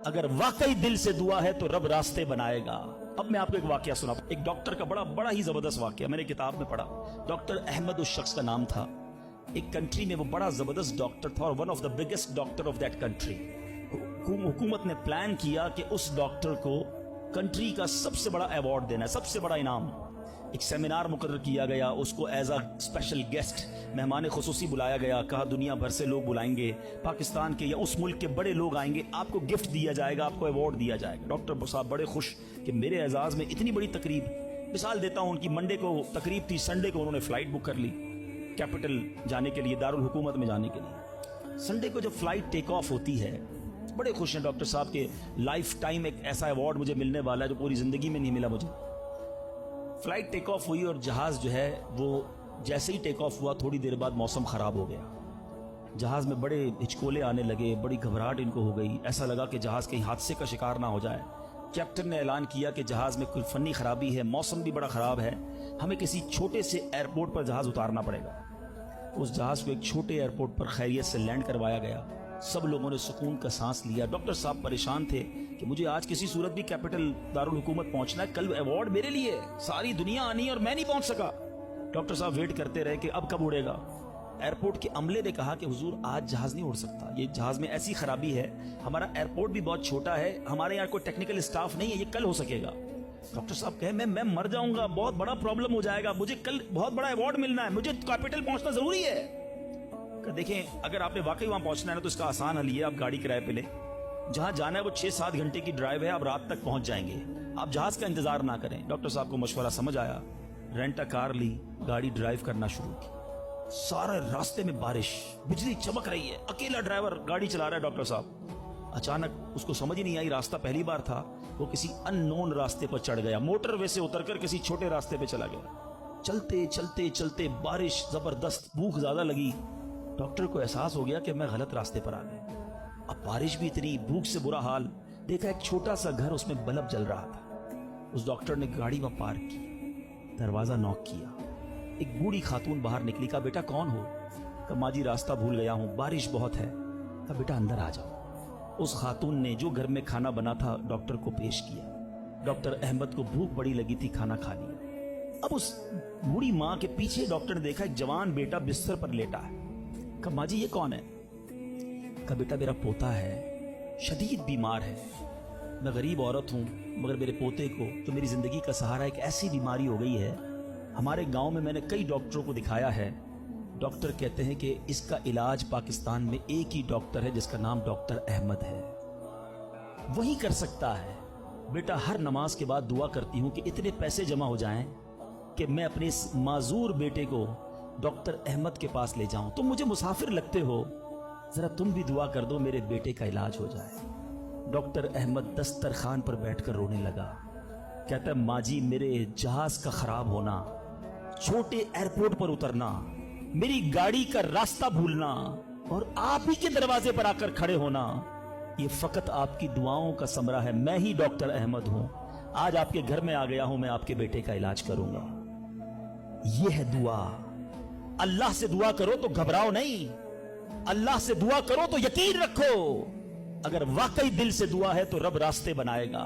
اگر واقعی دل سے دعا ہے تو رب راستے بنائے گا۔ اب میں آپ کو ایک واقعہ سنا، ایک ڈاکٹر کا بڑا ہی زبردست واقعہ میں نے کتاب میں پڑھا۔ ڈاکٹر احمد اس شخص کا نام تھا، ایک کنٹری میں وہ بڑا زبردست ڈاکٹر تھا اور one of the biggest doctor of that country. حکومت نے پلان کیا کہ اس ڈاکٹر کو کنٹری کا سب سے بڑا ایوارڈ دینا ہے، سب سے بڑا انعام۔ ایک سیمینار مقرر کیا گیا، اس کو ایز اے اسپیشل گیسٹ مہمان خصوصی بلایا گیا، کہا دنیا بھر سے لوگ بلائیں گے، پاکستان کے یا اس ملک کے بڑے لوگ آئیں گے، آپ کو گفٹ دیا جائے گا، آپ کو ایوارڈ دیا جائے گا۔ ڈاکٹر صاحب بڑے خوش کہ میرے اعزاز میں اتنی بڑی تقریب۔ مثال دیتا ہوں، ان کی منڈے کو تقریب تھی، سنڈے کو انہوں نے فلائٹ بک کر لی کیپٹل جانے کے لیے، دارالحکومت میں جانے کے لیے۔ سنڈے کو جب فلائٹ ٹیک آف ہوتی ہے، بڑے خوش ہیں ڈاکٹر صاحب کے لائف ٹائم ایک ایسا ایوارڈ مجھے ملنے والا ہے جو پوری زندگی میں نہیں ملا مجھے۔ فلائٹ ٹیک آف ہوئی اور جہاز جو ہے وہ جیسے ہی ٹیک آف ہوا تھوڑی دیر بعد موسم خراب ہو گیا، جہاز میں بڑے ہچکولے آنے لگے، بڑی گھبراہٹ ان کو ہو گئی، ایسا لگا کہ جہاز کہیں حادثے کا شکار نہ ہو جائے۔ کیپٹن نے اعلان کیا کہ جہاز میں کوئی فنی خرابی ہے، موسم بھی بڑا خراب ہے، ہمیں کسی چھوٹے سے ایئرپورٹ پر جہاز اتارنا پڑے گا۔ اس جہاز کو ایک چھوٹے ایئرپورٹ پر خیریت سے لینڈ کروایا گیا، سب لوگوں نے سکون کا سانس لیا۔ ڈاکٹر صاحب پریشان تھے کہ مجھے آج کسی صورت بھی کیپٹل دارالحکومت پہنچنا ہے، کل ایوارڈ میرے لیے، ساری دنیا آنی ہے اور میں نہیں پہنچ سکا۔ ڈاکٹر صاحب ویٹ کرتے رہے کہ اب کب اڑے گا۔ ایئرپورٹ کے عملے نے کہا کہ حضور آج جہاز نہیں اڑ سکتا، یہ جہاز میں ایسی خرابی ہے، ہمارا ایئرپورٹ بھی بہت چھوٹا ہے، ہمارے یہاں کوئی ٹیکنیکل اسٹاف نہیں ہے، یہ کل ہو سکے گا۔ ڈاکٹر صاحب کہے میں مر جاؤں گا، بہت بڑا پرابلم ہو جائے گا، مجھے کل بہت بڑا ایوارڈ ملنا ہے، مجھے کیپٹل پہنچنا ضروری ہے۔ دیکھیں اگر آپ نے واقعی وہاں پہنچنا ہے نا تو اس کا آسان حل یہ ہے، آپ گاڑی کرائے پہ لیں، جہاں جانا ہے وہ 6-7 گھنٹے کی ڈرائیو ہے، آپ رات تک پہنچ جائیں گے، آپ جہاز کا انتظار نہ کریں۔ ڈاکٹر صاحب کو مشورہ سمجھ آیا، رینٹ کار لی، گاڑی ڈرائیو کرنا شروع کی۔ سارے راستے میں بارش، بجلی چمک رہی ہے، اکیلا ڈرائیور گاڑی چلا رہا ہے ڈاکٹر صاحب۔ اچانک اس کو سمجھ ہی نہیں آئی، راستہ پہلی بار تھا، وہ کسی ان نون راستے پر چڑھ گیا، موٹر وے سے اتر کر کسی چھوٹے راستے پہ چلا گیا۔ چلتے چلتے چلتے بارش زبردست، بھوک زیادہ لگی، ڈاکٹر کو احساس ہو گیا کہ میں غلط راستے پر آ گیا۔ اب بارش بھی اتنی، بھوک سے برا حال، دیکھا ایک چھوٹا سا گھر، اس میں بلب جل رہا تھا۔ اس ڈاکٹر نے گاڑی میں پارک کی، دروازہ نوک کیا، ایک بوڑھی خاتون باہر نکلی، کہا بیٹا کون ہو؟ کہا ماں جی راستہ بھول گیا ہوں، بارش بہت ہے۔ کہا بیٹا اندر آ جاؤ۔ اس خاتون نے جو گھر میں کھانا بنا تھا ڈاکٹر کو پیش کیا۔ ڈاکٹر احمد کو بھوک بڑی لگی تھی، کھانا کھا لیا۔ اب اس بوڑھی ماں کے پیچھے ڈاکٹر نے دیکھا ایک جوان بیٹا بستر پر لیٹا ہے۔ کہا ماں جی یہ کون ہے؟ کہا بیٹا میرا پوتا ہے، شدید بیمار ہے، میں غریب عورت ہوں مگر میرے پوتے کو جو میری زندگی کا سہارا، ایک ایسی بیماری ہو گئی ہے، ہمارے گاؤں میں نے کئی ڈاکٹروں کو دکھایا ہے، ڈاکٹر کہتے ہیں کہ اس کا علاج پاکستان میں ایک ہی ڈاکٹر ہے جس کا نام ڈاکٹر احمد ہے، وہی کر سکتا ہے۔ بیٹا ہر نماز کے بعد دعا کرتی ہوں کہ اتنے پیسے جمع ہو جائیں کہ میں اپنے اس معذور بیٹے کو ڈاکٹر احمد کے پاس لے جاؤں، تم مجھے مسافر لگتے ہو، ذرا تم بھی دعا کر دو میرے بیٹے کا علاج ہو جائے۔ ڈاکٹر احمد دسترخوان پر بیٹھ کر رونے لگا، کہتا ہے ماں جی میرے جہاز کا خراب ہونا، چھوٹے ایئرپورٹ پر اترنا، میری گاڑی کا راستہ بھولنا اور آپ ہی کے دروازے پر آ کر کھڑے ہونا، یہ فقط آپ کی دعاؤں کا ثمرہ ہے، میں ہی ڈاکٹر احمد ہوں، آج آپ کے گھر میں آ گیا ہوں، میں آپ کے بیٹے کا علاج کروں گا۔ یہ ہے دعا۔ اللہ سے دعا کرو تو گھبراؤ نہیں، اللہ سے دعا کرو تو یقین رکھو، اگر واقعی دل سے دعا ہے تو رب راستے بنائے گا۔